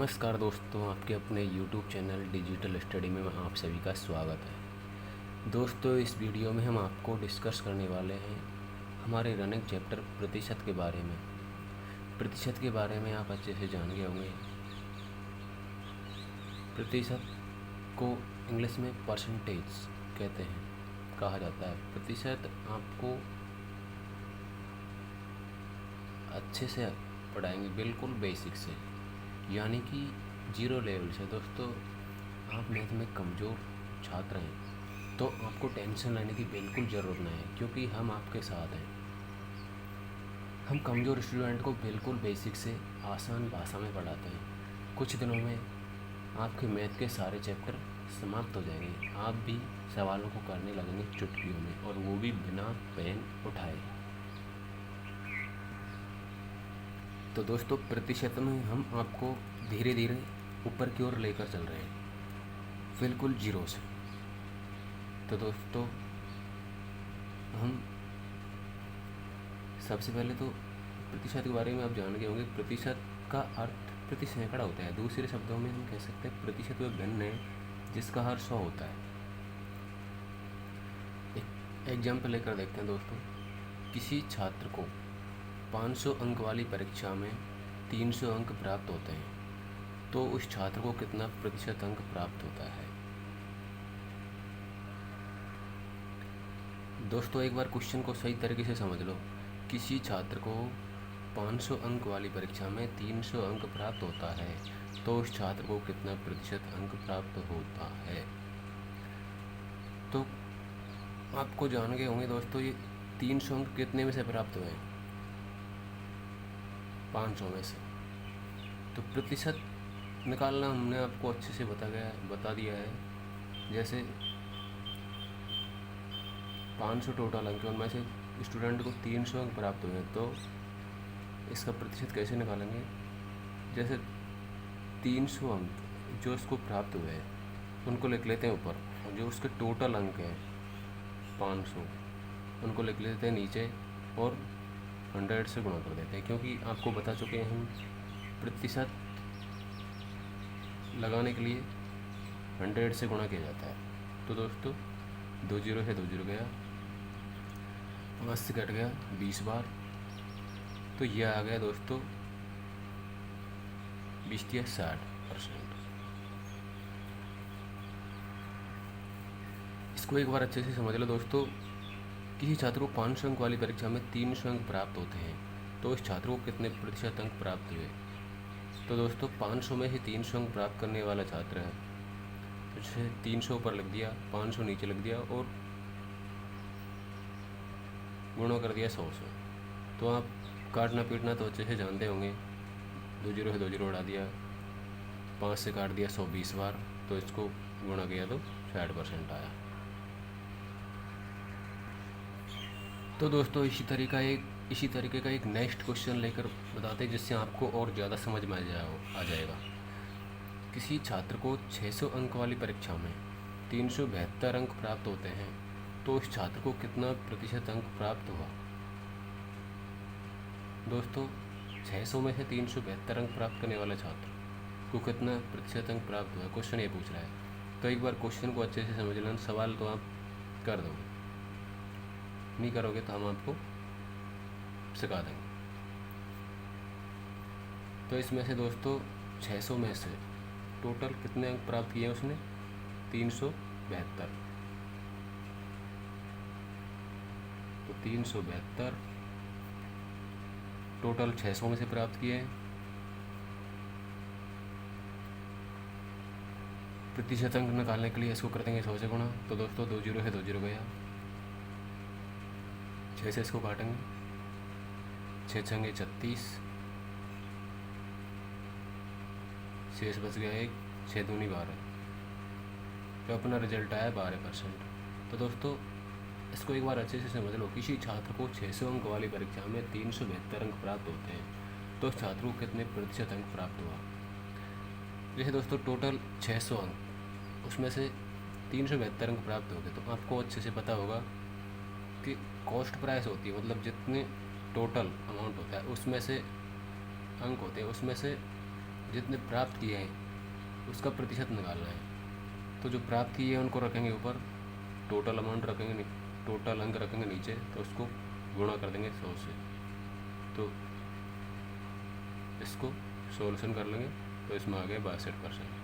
नमस्कार दोस्तों, आपके अपने YouTube चैनल डिजिटल स्टडी में आप सभी का स्वागत है। दोस्तों, इस वीडियो में हम आपको डिस्कस करने वाले हैं हमारे रनिंग चैप्टर प्रतिशत के बारे में। प्रतिशत के बारे में आप अच्छे से जान गए होंगे। प्रतिशत को इंग्लिश में परसेंटेज कहते हैं, कहा जाता है। प्रतिशत आपको अच्छे से पढ़ाएंगे, बिल्कुल बेसिक से, यानी कि जीरो लेवल से। दोस्तों, आप मैथ में कमज़ोर छात्र हैं तो आपको टेंशन लेने की बिल्कुल ज़रूरत नहीं है, क्योंकि हम आपके साथ हैं। हम कमज़ोर स्टूडेंट को बिल्कुल बेसिक से आसान भाषा में पढ़ाते हैं। कुछ दिनों में आपके मैथ के सारे चैप्टर समाप्त हो जाएंगे। आप भी सवालों को करने लगेंगे चुटकियों में, और वो भी बिना पेन उठाए। तो दोस्तों, प्रतिशत में हम आपको धीरे धीरे ऊपर की ओर लेकर चल रहे हैं, बिल्कुल जीरो से। तो दोस्तों, हम सबसे पहले तो प्रतिशत के बारे में आप जान गए होंगे। प्रतिशत का अर्थ प्रति सैकड़ा होता है। दूसरे शब्दों में हम कह सकते हैं प्रतिशत वह घन है जिसका हर 100 होता है। एक एग्जाम्पल लेकर देखते हैं दोस्तों। किसी छात्र को 500 अंक वाली परीक्षा में 300 अंक प्राप्त होते हैं, तो उस छात्र को कितना प्रतिशत अंक प्राप्त होता है। दोस्तों, एक बार क्वेश्चन को सही तरीके से समझ लो। किसी छात्र को 500 अंक वाली परीक्षा में 300 अंक प्राप्त होता है, तो उस छात्र को कितना प्रतिशत अंक प्राप्त होता है। तो आपको जान गए होंगे दोस्तों, ये 300 अंक कितने में से प्राप्त हुए? 500 में से। तो प्रतिशत निकालना हमने आपको अच्छे से बता दिया है। जैसे 500 टोटल अंक, उनमें से स्टूडेंट को 300 अंक प्राप्त हुए, तो इसका प्रतिशत कैसे निकालेंगे? जैसे 300 अंक जो उसको प्राप्त हुए हैं उनको लिख लेते हैं ऊपर, और जो उसके टोटल अंक हैं 500 उनको लिख लेते हैं नीचे, और 100 से गुणा कर देते हैं, क्योंकि आपको बता चुके हैं हम प्रतिशत लगाने के लिए 100 से गुणा किया जाता है। तो दोस्तों, 2 जीरो से 2 जीरो गया, 5 से कट गया 20 बार, तो यह आ गया दोस्तों 20 या 60%। इसको एक बार अच्छे से समझ लो दोस्तों। किसी छात्र को 500 अंक वाली परीक्षा में 300 अंक प्राप्त होते हैं, तो उस छात्र को कितने प्रतिशत अंक प्राप्त हुए। तो दोस्तों, 500 में ही 300 अंक प्राप्त करने वाला छात्र है, तो उसे 300 ऊपर लिख दिया, 500 नीचे लिख दिया, और गुणा कर दिया 100 से। तो आप काटना पीटना तो अच्छे से जानते होंगे। 2 जीरो से 2 जीरो उड़ा दिया, 5 से काट दिया 120 बार, तो इसको गुणा किया तो 60% आया। तो दोस्तों, इसी तरीके का एक नेक्स्ट क्वेश्चन लेकर बताते हैं, जिससे आपको और ज़्यादा समझ में आ जाएगा। किसी छात्र को 600 अंक वाली परीक्षा में 372 अंक प्राप्त होते हैं, तो उस छात्र को कितना प्रतिशत अंक प्राप्त हुआ। दोस्तों, 600 में से 372 अंक प्राप्त करने वाला छात्र को कितना प्रतिशत अंक प्राप्त हुआ, क्वेश्चन ये पूछ रहा है। तो एक बार क्वेश्चन को अच्छे से समझ लेना। सवाल तो आप कर दोगे, नहीं करोगे तो हम आपको सिखा देंगे। तो इसमें से दोस्तों 600 में से टोटल कितने अंक प्राप्त किए उसने? 372। तो 372 टोटल 600 में से प्राप्त किए हैं। प्रतिशत अंक निकालने के लिए इसको कर देंगे 100 से गुणा। तो दोस्तों, 2 जीरो से 2 जीरो गया, 6 से इसको काटेंगे, 6 छंगे 36, शेष बच गया 1, 6 दूनी 12, तो अपना रिजल्ट आया 12%। तो दोस्तों, इसको एक बार अच्छे से समझ लो। किसी छात्र को 600 अंक वाली परीक्षा में 372 अंक प्राप्त होते हैं, तो उस छात्र को कितने प्रतिशत अंक प्राप्त हुआ। जैसे दोस्तों, टोटल 600 अंक, उसमें से 372 अंक प्राप्त हो गए, तो आपको अच्छे से पता होगा कि कॉस्ट प्राइस होती है, मतलब जितने टोटल अमाउंट होता है उसमें से अंक होते हैं, उसमें से जितने प्राप्त किए हैं उसका प्रतिशत निकालना है। तो जो प्राप्त किए हैं उनको रखेंगे ऊपर, टोटल अमाउंट रखेंगे, टोटल अंक रखेंगे नीचे, तो उसको गुणा कर देंगे 100 से। तो इसको सॉल्यूशन कर लेंगे तो इसमें आ गया 62%।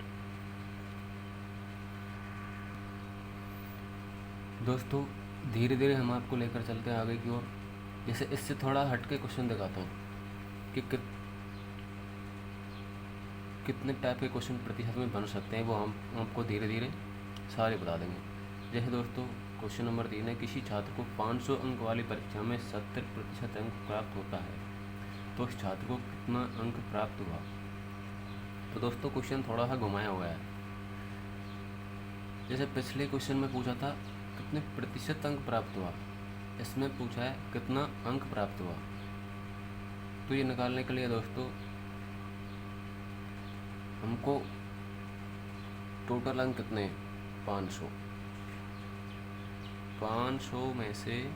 दोस्तों धीरे धीरे हम आपको लेकर चलते हैं आगे की ओर। जैसे इससे थोड़ा हट के क्वेश्चन दिखाता हूँ कि कितने टाइप के क्वेश्चन प्रतिशत में बन सकते हैं, वो हम आपको धीरे धीरे सारे बता देंगे। जैसे दोस्तों क्वेश्चन नंबर 3 है, किसी छात्र को 500 अंक वाली परीक्षा में 70% अंक प्राप्त होता है तो उस छात्र को कितना अंक प्राप्त हुआ। तो दोस्तों क्वेश्चन थोड़ा सा घुमाया हुआ है। जैसे पिछले क्वेश्चन में पूछा था कितने प्रतिशत अंक प्राप्त हुआ, इसमें पूछा है कितना अंक प्राप्त हुआ। तो ये निकालने के लिए दोस्तों हमको टोटल अंक कितने, 500 में से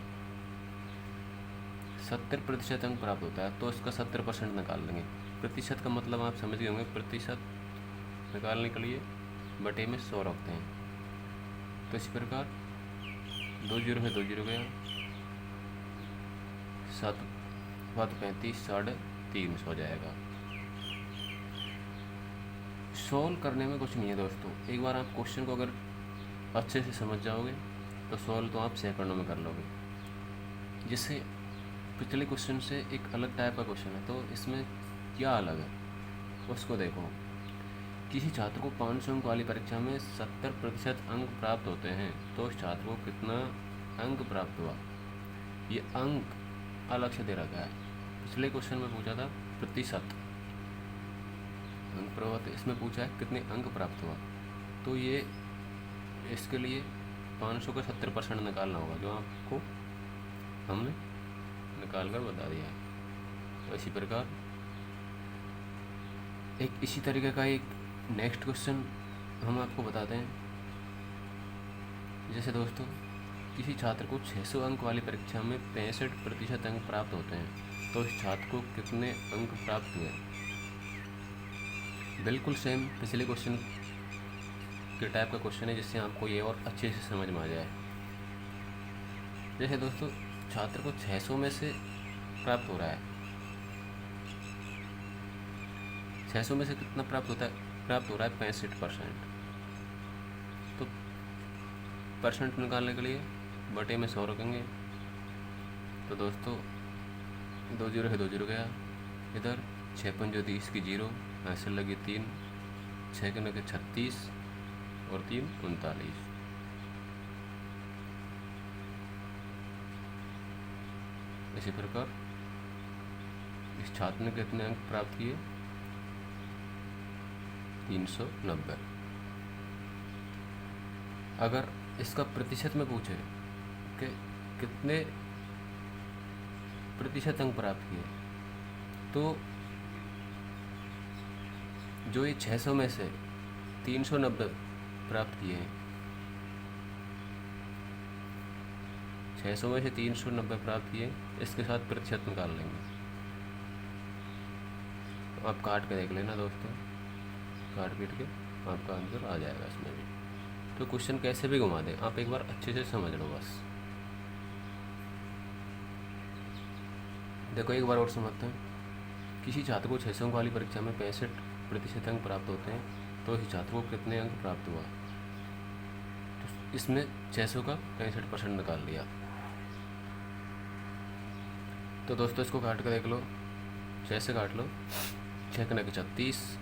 70% अंक प्राप्त होता है तो इसका 70% निकाल लेंगे। प्रतिशत का मतलब आप समझ गए होंगे, प्रतिशत निकालने के लिए बटे में 100 रखते हैं। तो इस प्रकार 2 जीरो है 2 जीरो गया, 7 35 350 हो जाएगा। सॉल्व करने में कुछ नहीं है दोस्तों, एक बार आप क्वेश्चन को अगर अच्छे से समझ जाओगे तो सॉल्व तो आप सेकंडों में कर लोगे। जिससे पिछले क्वेश्चन से एक अलग टाइप का क्वेश्चन है, तो इसमें क्या अलग है उसको देखो। किसी छात्र को 500 अंक वाली परीक्षा में 70% अंक प्राप्त होते हैं तो उस छात्र को कितना अंक प्राप्त हुआ। ये अंक अलग से दे रखा है। पिछले क्वेश्चन में पूछा था प्रतिशत अंक प्राप्त, इसमें पूछा है कितने अंक प्राप्त हुआ। तो ये इसके लिए 500 का 70% निकालना होगा, जो आपको हमने निकाल कर बता दिया है। तो इसी प्रकार एक इसी तरीके का एक नेक्स्ट क्वेश्चन हम आपको बताते हैं। जैसे दोस्तों किसी छात्र को 600 अंक वाली परीक्षा में 65% अंक प्राप्त होते हैं तो उस छात्र को कितने अंक प्राप्त हुए। बिल्कुल सेम पिछले क्वेश्चन के टाइप का क्वेश्चन है, जिससे आपको ये और अच्छे से समझ में आ जाए। जैसे दोस्तों छात्र को 600 में से प्राप्त हो रहा है, 600 में से कितना प्राप्त होता है, प्राप्त हो रहा है 65%। तो परसेंट निकालने के लिए बटे में 100 रखेंगे। तो दोस्तों 2 जीरो है 2 जीरो गया, इधर 6 पंजो 30 की 0, ऐसे लगे 3, 6 के लगे 36 और 3 39। इसी प्रकार इस छात्र ने कितने अंक प्राप्त किए, 390। अगर इसका प्रतिशत में पूछे कि कितने प्रतिशत अंक प्राप्त किए, तो जो ये 600 में से 390 प्राप्त किए हैं, 600 में से 390 प्राप्त किए, इसके साथ प्रतिशत निकाल लेंगे। तो आप काट के देख लेना दोस्तों, काट पीट के आपका आंसर आ जाएगा इसमें भी। तो क्वेश्चन कैसे भी घुमा दें, आप एक बार अच्छे से समझ लो बस। देखो एक बार और समझते हैं। किसी छात्र को 600 अंक वाली परीक्षा में 65% अंक प्राप्त होते हैं तो इस छात्र को कितने अंक प्राप्त हुआ। तो इसमें 600 का 65% निकाल लिया। तो दोस्तों इसको काट के देख लो, 6 से काट लो, 6 के 36,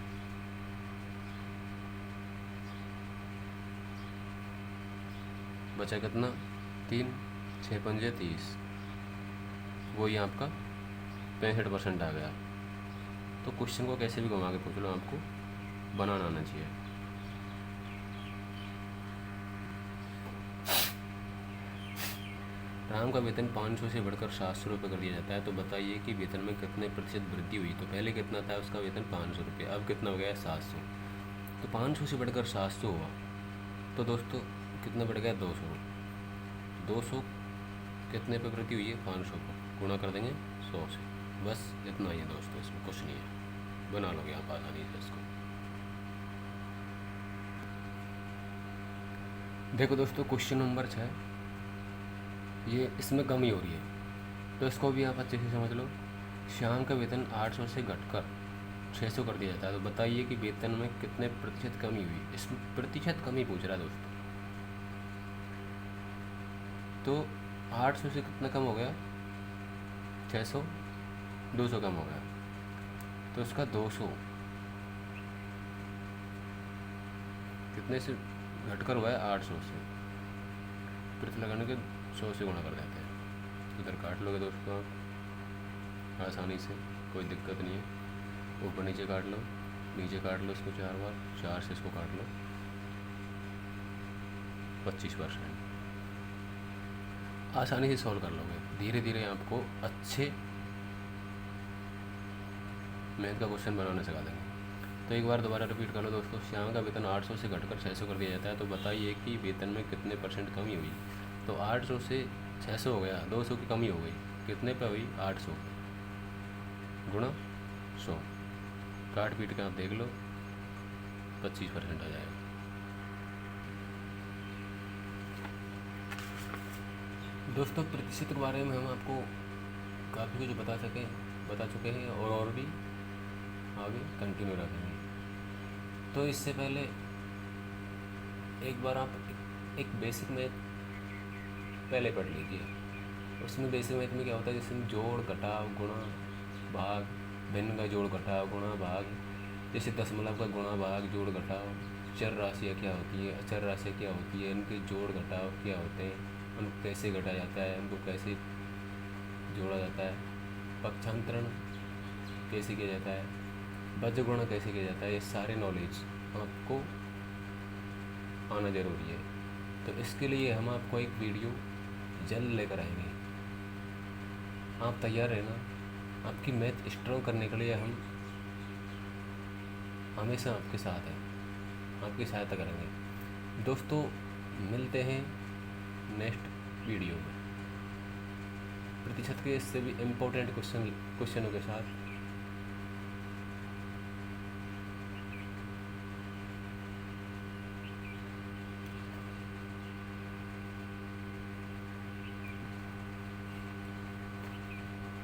बचा कितना 3, 6 पंजे 30, वही आपका 65% आ गया। तो क्वेश्चन को कैसे भी घुमा के पूछ लो, आपको बनाना आना चाहिए। राम का वेतन 500 से बढ़कर 700 रुपये कर दिया जाता है, तो बताइए कि वेतन में कितने प्रतिशत वृद्धि हुई। तो पहले कितना था उसका वेतन 500 रुपये, अब कितना हो गया 700। तो 500 से बढ़कर 700 हुआ, तो दोस्तों कितना बढ़ गया 200। 200 कितने पे वृद्धि हुई है, 500 पर गुणा कर देंगे 100 से। बस इतना ही है दोस्तों, इसमें कुछ नहीं है। बना लोगे आप आसानी से इसको। देखो दोस्तों, क्वेश्चन नंबर 6, ये इसमें कमी हो रही है, तो इसको भी आप अच्छे से समझ लो। शाम का वेतन 800 से घटकर 600 कर दिया जाता है, तो बताइए कि वेतन में कितने प्रतिशत कमी हुई। इसमें प्रतिशत कमी पूछ रहा है दोस्तों। तो 800 से कितना कम हो गया, 600, 200 कम हो गया, तो इसका 200 कितने से घटकर हुआ है, 800 से। प्रति लगाने के 100 से गुणा कर देते हैं। इधर काट लोगे दोस्तों आप आसानी से, कोई दिक्कत नहीं है। ऊपर नीचे काट लो, नीचे काट लो इसको 4 बार, 4 से इसको काट लो, 25%। आसानी से सॉल्व कर लोगे। धीरे धीरे आपको अच्छे मैथ का क्वेश्चन बनाने सिखा देंगे। तो एक बार दोबारा रिपीट कर लो दोस्तों। श्याम का वेतन 800 से घटकर 600 कर दिया जाता है, तो बताइए कि वेतन में कितने % कमी हुई। तो 800 से 600 हो गया, 200 की कमी हो गई, कितने पे हुई, 800 गुणा 100, काट पीट के आप देख लो, 25% आ जाएगा। दोस्तों, प्रतिशत के बारे में हम आपको काफ़ी कुछ बता चुके हैं, और भी आगे कंटिन्यू रखेंगे। तो इससे पहले एक बार आप एक बेसिक मैथ पहले पढ़ लीजिए। उसमें बेसिक मैथ में क्या होता है, जैसे जोड़, घटाव, गुणा, भाग, भिन्न का जोड़, घटाव, गुणा, भाग, जैसे दशमलव का गुणा, भाग, जोड़, घटाव, चर राशियाँ क्या होती है, अचर राशियाँ क्या होती है, इनके जोड़ घटाव क्या होते हैं, उनको कैसे घटा जाता है, उनको कैसे जोड़ा जाता है, पक्षांतरण कैसे किया जाता है, वज्र गुणा कैसे किया जाता है, ये सारे नॉलेज आपको आना ज़रूरी है। तो इसके लिए हम आपको एक वीडियो जल्द लेकर आएंगे। आप तैयार रहना। आपकी मैथ स्ट्रॉन्ग करने के लिए हम हमेशा आपके साथ हैं, आपकी सहायता करेंगे। दोस्तों, मिलते हैं नेक्स्ट वीडियो में प्रतिशत के इससे भी इम्पोर्टेंट क्वेश्चनों के साथ।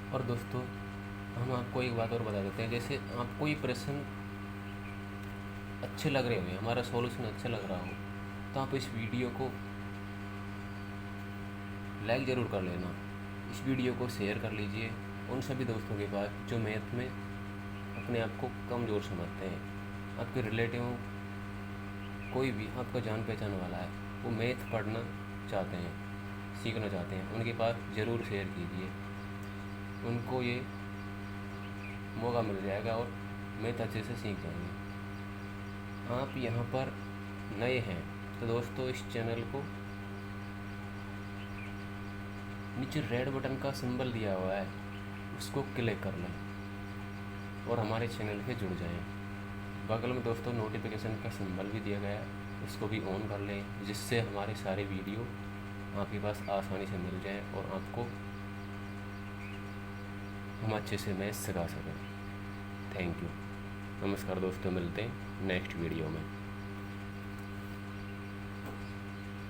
और दोस्तों, हम आपको एक बात और बता देते हैं, जैसे आपको ये प्रश्न अच्छे लग रहे हो, हमारा सॉल्यूशन अच्छा लग रहा हो, तो आप इस वीडियो को लाइक ज़रूर कर लेना। इस वीडियो को शेयर कर लीजिए उन सभी दोस्तों के पास जो मैथ में अपने आप को कमज़ोर समझते हैं। आपके रिलेटिव, कोई भी आपका जान पहचान वाला है, वो मैथ पढ़ना चाहते हैं, सीखना चाहते हैं, उनके पास ज़रूर शेयर कीजिए। उनको ये मौका मिल जाएगा और मैथ अच्छे से सीख जाएंगे। आप यहाँ पर नए हैं तो दोस्तों, इस चैनल को नीचे रेड बटन का सिंबल दिया हुआ है, उसको क्लिक कर लें और हमारे चैनल पे जुड़ जाएं। बगल में दोस्तों नोटिफिकेशन का सिंबल भी दिया गया है, उसको भी ऑन कर लें, जिससे हमारे सारे वीडियो आपके पास आसानी से मिल जाएं और आपको हम अच्छे से मैथ सिखा सकें। Thank you. नमस्कार दोस्तों, मिलते हैं नेक्स्ट वीडियो में।